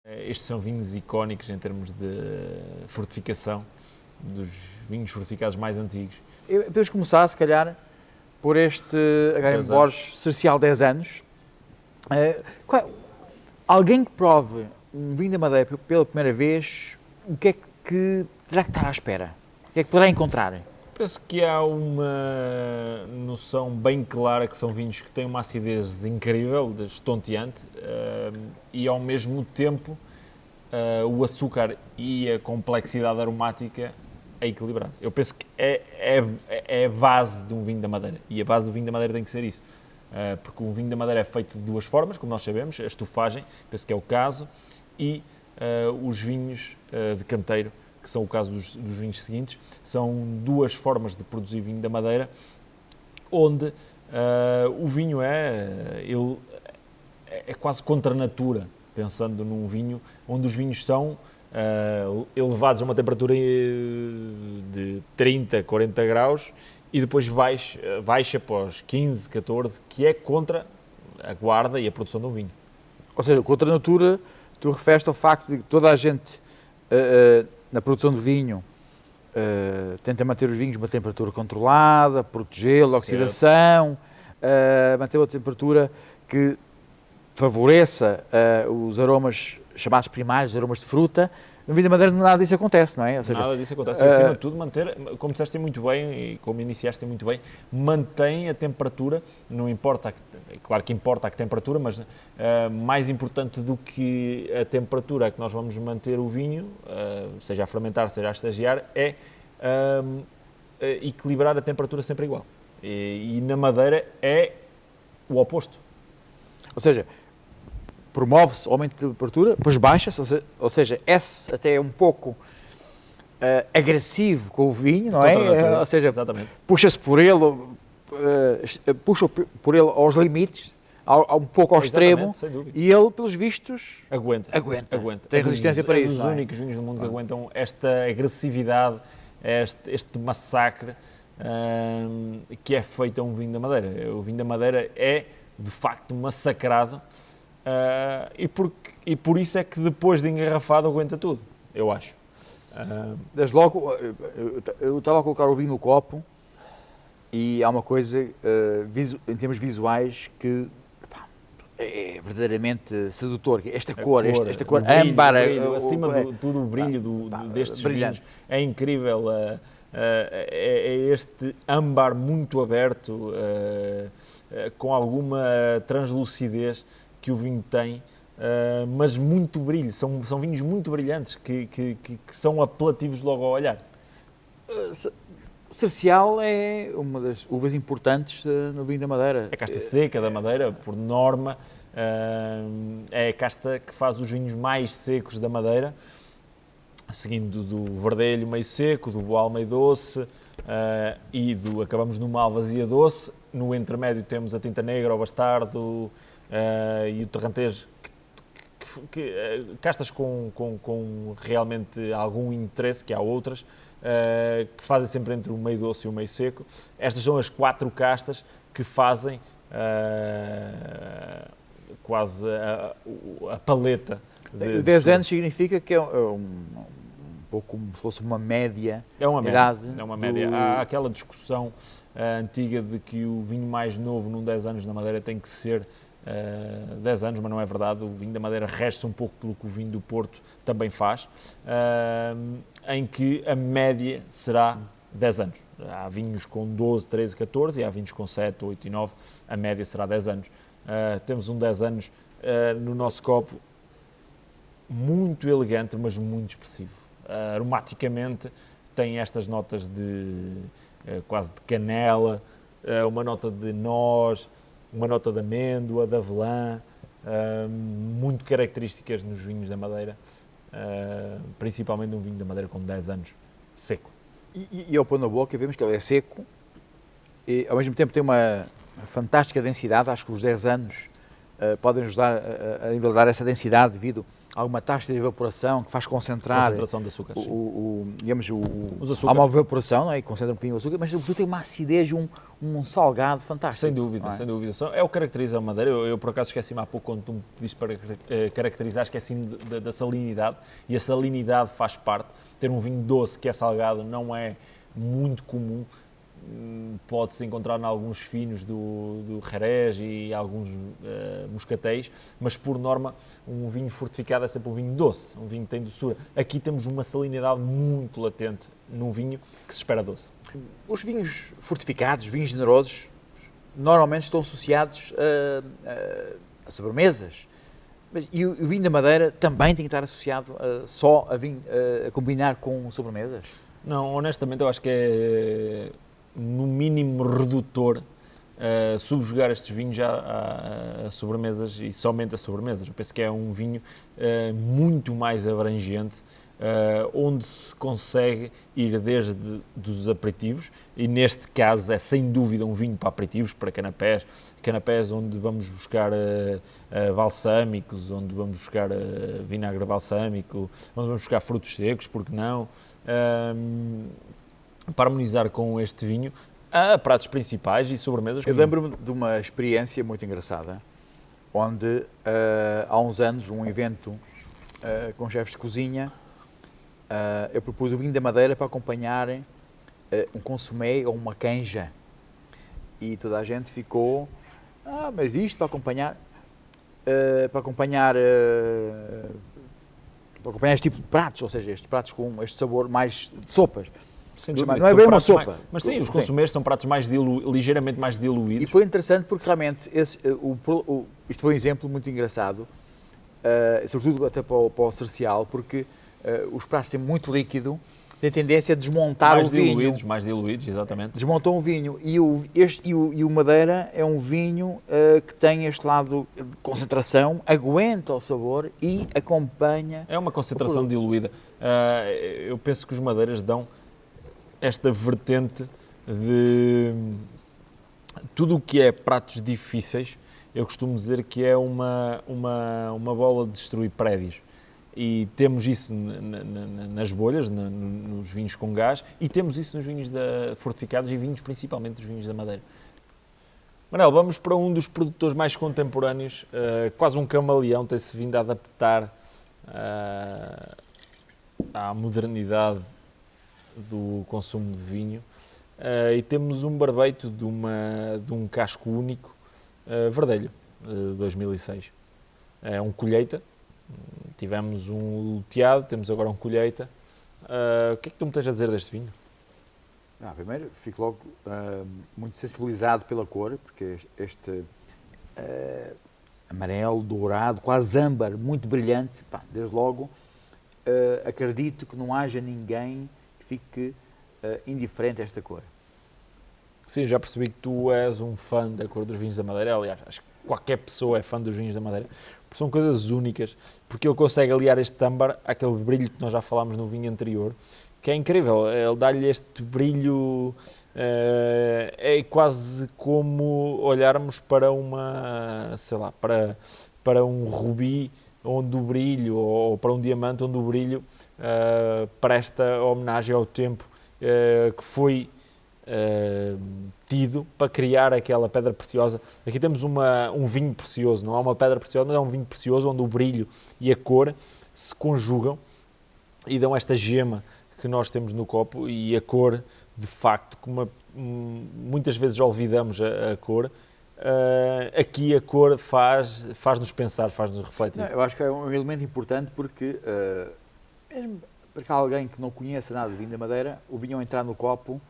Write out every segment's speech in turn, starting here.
Estes são vinhos icónicos em termos de fortificação, dos vinhos fortificados mais antigos. Podemos começar, se calhar, por este HM Borges Cercial 10 anos. Alguém que prove um vinho da Madeira pela primeira vez, o que é que terá que estar à espera? O que é que poderá encontrar? Penso que há uma noção bem clara que são vinhos que têm uma acidez incrível, estonteante, e ao mesmo tempo o açúcar e a complexidade aromática é equilibrado. Eu penso que é a base de um vinho da Madeira, e a base do vinho da Madeira tem que ser isso. Porque o vinho da Madeira é feito de duas formas, como nós sabemos, a estufagem, penso que é o caso, e os vinhos de canteiro, que são o caso dos vinhos seguintes, são duas formas de produzir vinho da Madeira, onde o vinho é quase contra a natura, pensando num vinho onde os vinhos são elevados a uma temperatura de 30, 40 graus e depois baixa para os 15, 14, que é contra a guarda e a produção do vinho. Ou seja, contra a natura, tu referes-te ao facto de que toda a gente na produção de vinho tenta manter os vinhos a uma temperatura controlada, protegê-lo, oxidação, manter uma temperatura que favoreça os aromas chamados primários, os aromas de fruta. No vinho da Madeira nada disso acontece, não é? Ou seja, nada disso acontece. Acima de tudo, manter, como disseste muito bem e como iniciaste muito bem, mantém a temperatura, não importa, claro que importa a que temperatura, mas mais importante do que a temperatura a que nós vamos manter o vinho, seja a fermentar, seja a estagiar, é equilibrar a temperatura sempre igual. E na Madeira é o oposto. Ou seja, promove-se o aumento de temperatura, depois baixa-se, ou seja, é-se até um pouco agressivo com o vinho, não é? Ou seja, puxa-se por ele, puxa por ele aos limites, um pouco ao extremo, e ele, pelos vistos, aguenta. Tem resistência para isso. É um dos únicos vinhos do mundo que aguentam esta agressividade, este massacre que é feito a um vinho da Madeira. O vinho da Madeira é, de facto, massacrado. E por isso é que depois de engarrafado aguenta tudo, eu acho. Desde logo, eu estava a colocar o vinho no copo e há uma coisa em termos visuais que é verdadeiramente sedutor. Esta cor âmbar, acima de tudo o brilho destes vinhos é incrível. É este âmbar muito aberto, com alguma translucidez que o vinho tem, mas muito brilho. São vinhos muito brilhantes que são apelativos logo ao olhar. O Cercial é uma das uvas importantes no vinho da Madeira. É a casta seca da Madeira, por norma, é a casta que faz os vinhos mais secos da Madeira, seguindo do verdelho meio seco, do boal meio doce, e acabamos no malvasia doce. No intermédio temos a tinta negra, o bastardo, e o terrantez, castas com realmente algum interesse, que há outras, que fazem sempre entre o meio doce e o meio seco. Estas são as 4 castas que fazem quase a paleta. 10 anos significa que é um pouco como se fosse uma média. É uma média. É uma média. Há aquela discussão antiga de que o vinho mais novo num 10 anos na Madeira tem que ser 10 anos, mas não é verdade. O vinho da Madeira resta um pouco pelo que o vinho do Porto também faz, em que a média será 10 anos. Há vinhos com 12, 13, 14 e há vinhos com 7, 8 e 9, a média será 10 anos. Temos um 10 anos no nosso copo muito elegante, mas muito expressivo. Aromaticamente tem estas notas de quase de canela, uma nota de noz, uma nota de amêndoa, de avelã, muito características nos vinhos da Madeira, principalmente um vinho da Madeira com 10 anos, seco. E ao pôr na boca vemos que ele é seco e ao mesmo tempo tem uma fantástica densidade. Acho que os 10 anos podem ajudar a nivelar essa densidade devido alguma taxa de evaporação que faz concentrar Concentração de açúcar. digamos, Os há açúcares. uma evaporação, não é? E concentra um bocadinho o açúcar, mas sobretudo tem uma acidez, um salgado fantástico. Sem dúvida, não é? sem dúvida. É o que caracteriza a Madeira. Eu por acaso esqueci-me há pouco, quando tu me pediste para caracterizar, esqueci-me da salinidade, e a salinidade faz parte. Ter um vinho doce que é salgado não é muito comum. Pode-se encontrar em alguns finos do Jerez e alguns moscatéis, mas por norma um vinho fortificado é sempre um vinho doce, um vinho que tem doçura. Aqui temos uma salinidade muito latente num vinho que se espera doce. Os vinhos fortificados, vinhos generosos, normalmente estão associados a sobremesas. E o vinho da Madeira também tem que estar associado só a combinar com sobremesas? Não, honestamente eu acho que é no mínimo redutor subjugar estes vinhos a sobremesas e somente a sobremesas. Eu penso que é um vinho muito mais abrangente, onde se consegue ir desde dos aperitivos, e neste caso é sem dúvida um vinho para aperitivos, para canapés onde vamos buscar balsâmicos, onde vamos buscar vinagre balsâmico, onde vamos buscar frutos secos, porque não, para harmonizar com este vinho, há pratos principais e sobremesas. Eu lembro-me de uma experiência muito engraçada, onde há uns anos, um evento com chefes de cozinha, eu propus o vinho da Madeira para acompanhar um consomé ou uma canja. E toda a gente ficou, mas isto para acompanhar este tipo de pratos, ou seja, estes pratos com este sabor mais de sopas. Sem dúvida, não é bem uma sopa. Mas sim, os consumers são pratos ligeiramente mais diluídos. E foi interessante porque realmente isto foi um exemplo muito engraçado, sobretudo até para o Cercial, porque os pratos têm muito líquido, têm tendência a desmontar o vinho. Mais diluídos, exatamente. Desmontam o vinho. E o Madeira é um vinho que tem este lado de concentração, aguenta o sabor e acompanha. É uma concentração diluída. Eu penso que os madeiras dão esta vertente de tudo o que é pratos difíceis. Eu costumo dizer que é uma bola de destruir prédios. E temos isso nas bolhas, nos vinhos com gás, e temos isso nos vinhos fortificados e vinhos principalmente dos vinhos da Madeira. Manel, vamos para um dos produtores mais contemporâneos, quase um camaleão, tem-se vindo a adaptar à modernidade do consumo de vinho, e temos um barbeito de um casco único, Verdelho, de 2006. É um colheita. Tivemos um luteado, temos agora um colheita. O que é que tu me tens a dizer deste vinho? Primeiro, fico logo muito sensibilizado pela cor, porque este amarelo, dourado, quase âmbar, muito brilhante, desde logo, acredito que não haja ninguém que fique indiferente a esta cor. Sim, já percebi que tu és um fã da cor dos vinhos da Madeira. Aliás, acho que qualquer pessoa é fã dos vinhos da Madeira, porque são coisas únicas, porque ele consegue aliar este âmbar àquele brilho que nós já falámos no vinho anterior, que é incrível. Ele dá-lhe este brilho, é quase como olharmos para para um rubi onde o brilho, ou para um diamante onde o brilho presta homenagem ao tempo que foi tido para criar aquela pedra preciosa. Aqui temos um vinho precioso, não é uma pedra preciosa, mas é um vinho precioso onde o brilho e a cor se conjugam e dão esta gema que nós temos no copo. E a cor, de facto, como muitas vezes olvidamos a cor, aqui a cor faz-nos pensar, faz-nos refletir. Eu acho que é um elemento importante porque, mesmo para alguém que não conheça nada do vinho da Madeira, o vinho ao entrar no copo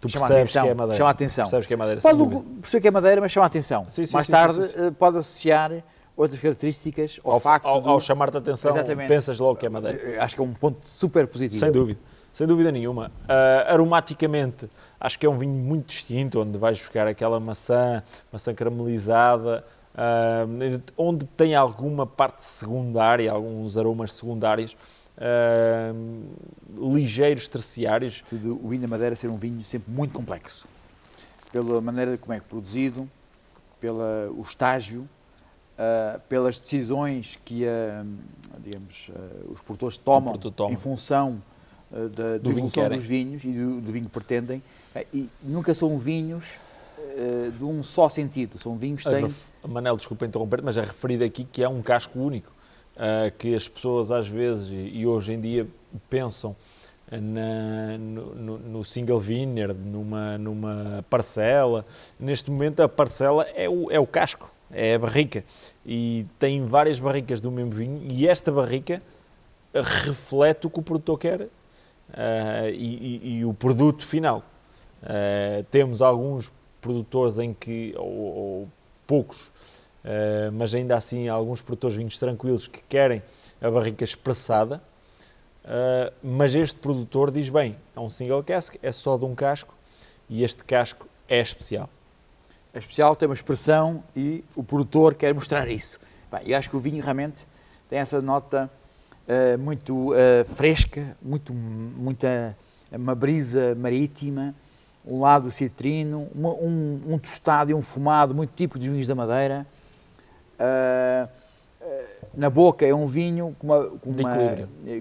tu percebes que é Madeira. Chama a atenção. Percebes que é Madeira, pode perceber que é Madeira, mas chama a atenção. Mais tarde pode associar outras características ao facto ao chamar-te a atenção, exatamente, pensas logo que é Madeira. Acho que é um ponto super positivo. Sem dúvida nenhuma. Aromaticamente, acho que é um vinho muito distinto, onde vais buscar aquela maçã caramelizada, onde tem alguma parte secundária, alguns aromas secundários, ligeiros, terciários. O vinho da Madeira ser um vinho sempre muito complexo, pela maneira como é produzido, pelo estágio, pelas decisões que digamos, os produtores tomam em função da evolução dos vinhos e do vinho que pretendem, e nunca são vinhos de um só sentido, são vinhos que têm... Manel, desculpa interromper, mas é referido aqui que é um casco único, que as pessoas às vezes e hoje em dia pensam no single vineyard, numa parcela. Neste momento a parcela é o casco, é a barrica, e tem várias barricas do mesmo vinho, e esta barrica reflete o que o produtor quer e o produto final. Temos alguns produtores em que, ou poucos, mas ainda assim alguns produtores de vinhos tranquilos que querem a barrica expressada, mas este produtor diz, bem, é um single cask, é só de um casco, e este casco é especial. É especial, tem uma expressão e o produtor quer mostrar isso. Bem, eu acho que o vinho realmente tem essa nota muito fresca, uma brisa marítima, um lado citrino, um tostado e um fumado muito típico dos vinhos da Madeira. Na boca é um vinho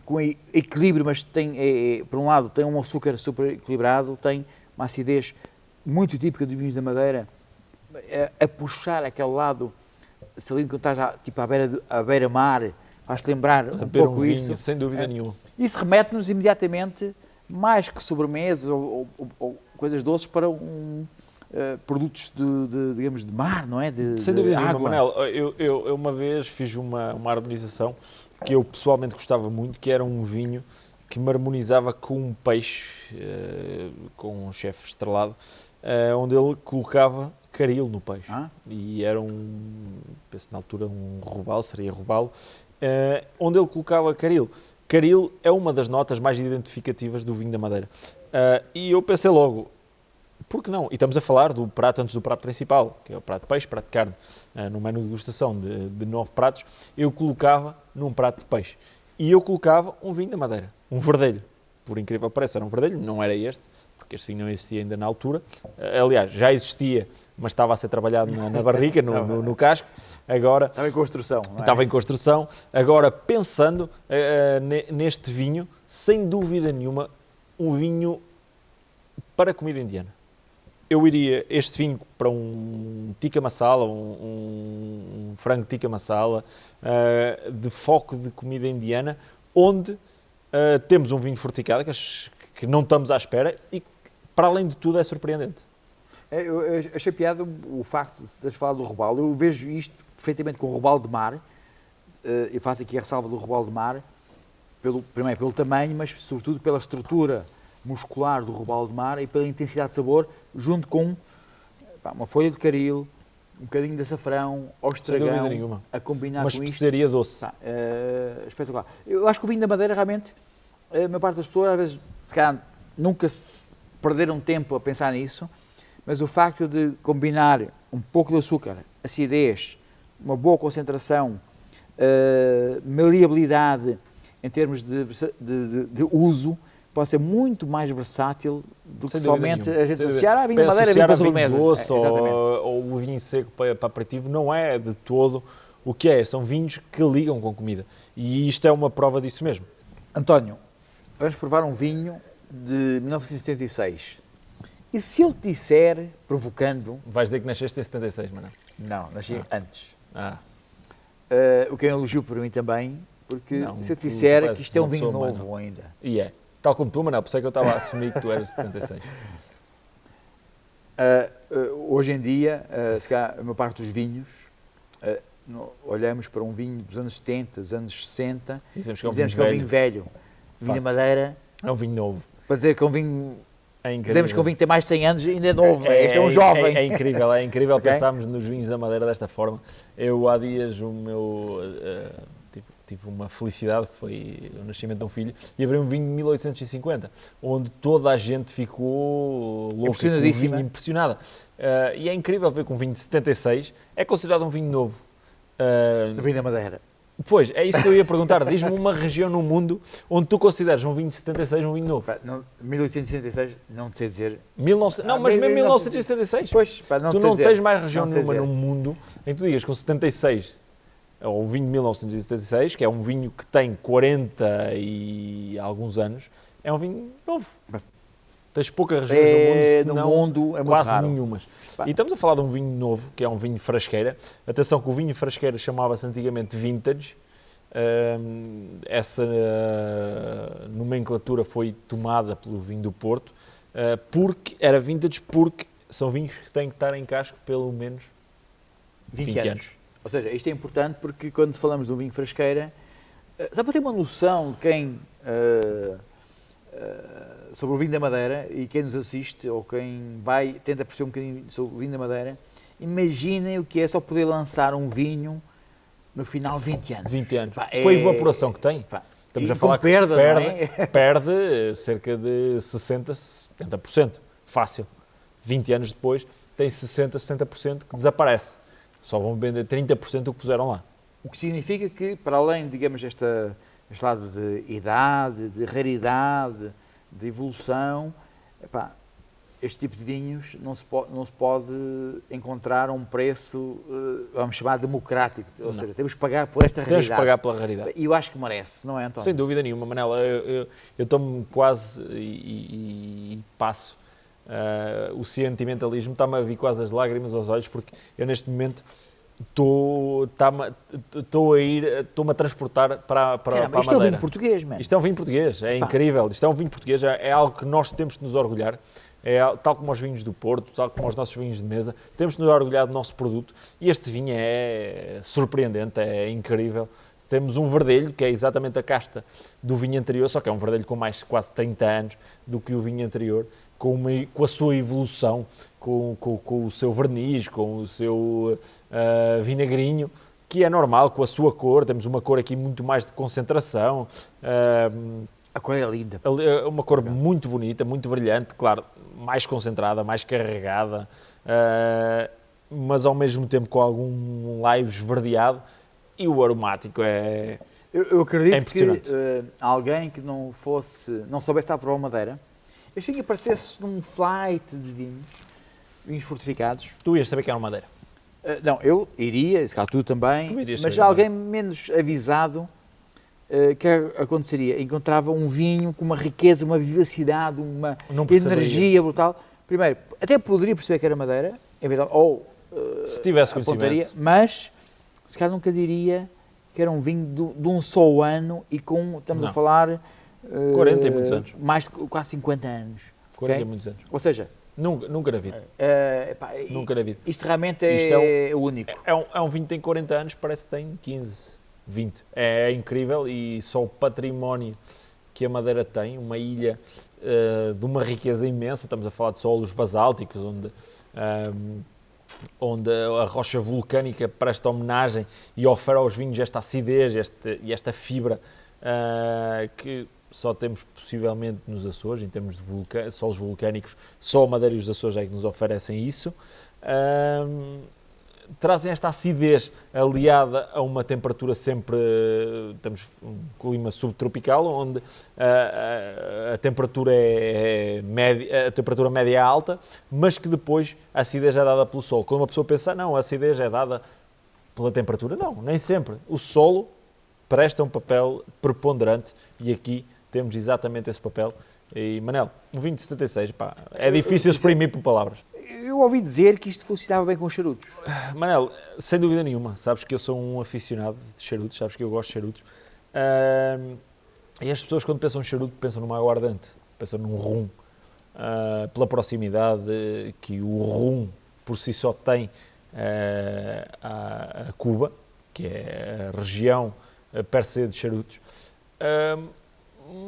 com equilíbrio, mas tem, por um lado, tem um açúcar super equilibrado, tem uma acidez muito típica dos vinhos da Madeira, a puxar aquele lado salino quando estás tipo à beira-mar, faz-te lembrar um pouco vinho, isso. sem dúvida nenhuma. Isso remete-nos imediatamente, mais que sobremesas ou coisas doces, para produtos digamos, de mar, não é? Sem dúvida nenhuma, Manel. Eu uma vez fiz uma harmonização que eu pessoalmente gostava muito, que era um vinho que me harmonizava com um peixe, com um chefe estrelado, onde ele colocava caril no peixe. E era penso na altura seria robalo, onde ele colocava caril. Caril é uma das notas mais identificativas do vinho da Madeira. E eu pensei logo, por que não? E estamos a falar do prato antes do prato principal, que é o prato de peixe, prato de carne. No menu de degustação de 9 pratos, eu colocava num prato de peixe. E eu colocava um vinho da Madeira, um verdelho. Por incrível que pareça, era um verdelho, não era este, porque este vinho não existia ainda na altura. Aliás, já existia, mas estava a ser trabalhado na barrica, no casco. Agora, estava em construção, não é? Estava em construção. Agora, pensando neste vinho, sem dúvida nenhuma, um vinho para comida indiana. Eu iria este vinho para um tikka masala, um frango tikka masala, de foco de comida indiana, onde temos um vinho fortificado que não estamos à espera e que, para além de tudo, é surpreendente. Eu achei piada o facto de teres falado do robalo. Eu vejo isto perfeitamente com o robalo de mar. Eu faço aqui a ressalva do robalo de mar, primeiro pelo tamanho, mas sobretudo pela estrutura muscular do robalo de mar e pela intensidade de sabor, junto com uma folha de caril, um bocadinho de açafrão, ou estragão, a combinar com isto. Uma especiaria doce. Espetacular. Eu acho que o vinho da Madeira, realmente, a maior parte das pessoas, às vezes, nunca perderam tempo a pensar nisso, mas o facto de combinar um pouco de açúcar, acidez, uma boa concentração, maleabilidade em termos de uso, pode ser muito mais versátil do que somente a gente associar vinho da Madeira, vinho para sobremesa. Doce ou o vinho seco para aperitivo não é de todo o que é. São vinhos que ligam com comida. E isto é uma prova disso mesmo. António, vamos provar um vinho de 1976. E se eu te disser, provocando... Vais dizer que nasceste em 76, mano? Não, nasci antes. O que é um elogio para mim também, porque se eu te disser que isto é um vinho novo ainda. E é. Tal como tu, Manel, por isso é que eu estava a assumir que tu eras de 76. Hoje em dia, se calhar, a maior parte dos vinhos, olhamos para um vinho dos anos 70, dos anos 60, e dizemos que é um vinho velho. Vinho de Madeira. É um vinho novo. Para dizer que é um vinho... Dizemos que um vinho tem mais de 100 anos e ainda é novo, este é um jovem. É incrível okay? Pensarmos nos vinhos da Madeira desta forma. Eu, há dias, tive uma felicidade, que foi o nascimento de um filho, e abri um vinho de 1850, onde toda a gente ficou louca, com o vinho impressionada. E é incrível ver que um vinho de 76 é considerado um vinho novo. O vinho da Madeira. Pois, é isso que eu ia perguntar. Diz-me uma região no mundo onde tu consideras um vinho de 76 um vinho novo. 1876, não te sei dizer... Não, mas mesmo 1976. Pois, tu não tens mais região nenhuma no mundo em que tu digas com 76 ou o vinho de 1976, que é um vinho que tem 40 e alguns anos, é um vinho novo. Tens poucas regiões no mundo, é quase raro. nenhumas. E estamos a falar de um vinho novo, que é um vinho frasqueira. Atenção que o vinho frasqueira chamava-se antigamente vintage. Essa nomenclatura foi tomada pelo vinho do Porto, porque era vintage, porque são vinhos que têm que estar em casco pelo menos 20 anos. Ou seja, isto é importante porque quando falamos de um vinho frasqueira, só para ter uma noção de quem... sobre o vinho da Madeira, e quem nos assiste ou quem tenta perceber um bocadinho sobre o vinho da Madeira, imaginem o que é só poder lançar um vinho no final de 20 anos. 20 anos. Com a evaporação que tem, estamos a falar que perde cerca de 60%, 70%. Fácil. 20 anos depois tem 60%, 70% que desaparece. Só vão vender 30% do que puseram lá. O que significa que, para além, digamos, este lado de idade, de raridade, de evolução, este tipo de vinhos não se pode encontrar a um preço, vamos chamar, democrático. Ou seja, temos que pagar por esta raridade. Temos que pagar pela raridade. E eu acho que merece, não é, António? Sem dúvida nenhuma, Manela. Eu tomo quase e passo. O sentimentalismo está-me a vir quase as lágrimas aos olhos, porque eu neste momento estou-me a transportar para a Madeira. Isto é um vinho português, mano. Isto é um vinho português, é incrível. Isto é um vinho português, é algo que nós temos de nos orgulhar. Tal como os vinhos do Porto, tal como os nossos vinhos de mesa, temos de nos orgulhar do nosso produto. E este vinho é surpreendente, é incrível. Temos um verdelho, que é exatamente a casta do vinho anterior, só que é um verdelho com mais de quase 30 anos do que o vinho anterior, com a sua evolução, com o seu verniz, com o seu vinagrinho, que é normal, com a sua cor. Temos uma cor aqui muito mais de concentração. A cor é linda. É uma cor muito bonita, muito brilhante, claro, mais concentrada, mais carregada, mas ao mesmo tempo com algum laio esverdeado, e o aromático é Eu acredito impressionante. que alguém que não soubesse estar a provar Madeira, este vinho aparecesse num flight de vinhos fortificados. Tu ias saber que era uma Madeira. Não, eu iria, se calhar tu também, mas alguém menos avisado, que aconteceria? Encontrava um vinho com uma riqueza, uma vivacidade, uma energia brutal. Primeiro, até poderia perceber que era Madeira, ou se tivesse conhecimento, mas se calhar nunca diria que era um vinho de um só ano e estamos a falar 40 e muitos anos. Mais de quase 50 anos. 40 e muitos anos. Ou seja, nunca na vida. Nunca na vida. Isto realmente é único. É um vinho que tem 40 anos, parece que tem 15, 20. É incrível, e só o património que a Madeira tem, uma ilha de uma riqueza imensa. Estamos a falar de solos basálticos, onde a rocha vulcânica presta homenagem e oferece aos vinhos esta acidez e esta fibra que só temos possivelmente nos Açores, em termos de solos vulcânicos. Só a Madeira e os Açores é que nos oferecem isso. Trazem esta acidez aliada a uma temperatura sempre, temos um clima subtropical, onde a temperatura média, a temperatura média é alta, mas que depois a acidez é dada pelo sol. Quando uma pessoa pensa, não, a acidez é dada pela temperatura, não, nem sempre. O solo presta um papel preponderante, e aqui temos exatamente esse papel. E, Manel, um vinho de 76, é difícil exprimir por palavras. Eu ouvi dizer que isto funcionava bem com charutos. Manel, sem dúvida nenhuma. Sabes que eu sou um aficionado de charutos, sabes que eu gosto de charutos. E as pessoas, quando pensam em charuto, pensam numa aguardente, pensam num rum. Pela proximidade que o rum por si só tem a Cuba, que é a região per se de charutos.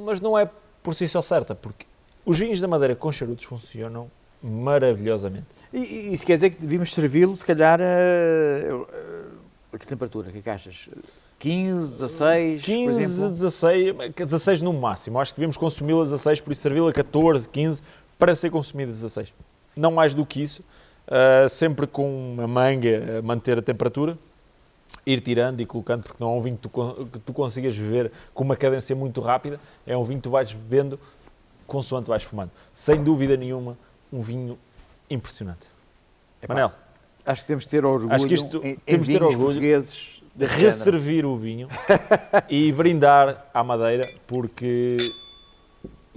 Mas não é por si só certa, porque os vinhos da Madeira com charutos funcionam maravilhosamente. E isso quer dizer que devíamos servi-lo, se calhar, a que temperatura? O que é que achas? 15, 16, 15, por exemplo? 16 no máximo. Acho que devíamos consumi-la a 16, por isso servi-la a 14, 15, para ser consumida a 16. Não mais do que isso, sempre com uma manga a manter a temperatura, ir tirando e colocando, porque não é um vinho que tu consigas beber com uma cadência muito rápida, é um vinho que tu vais bebendo consoante vais fumando. Sem dúvida nenhuma, um vinho impressionante. Manel, acho que temos de ter orgulho temos de ter orgulho portugueses desse género. resservir o vinho e brindar à Madeira, porque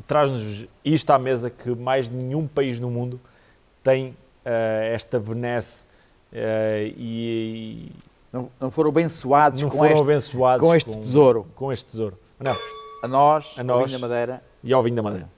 traz-nos isto à mesa que mais nenhum país no mundo tem esta benesse e Não foram abençoados não com foram este, abençoados com este tesouro. Com este tesouro. Não, A nós, A nós. Vinho da Madeira. e ao vinho da Madeira.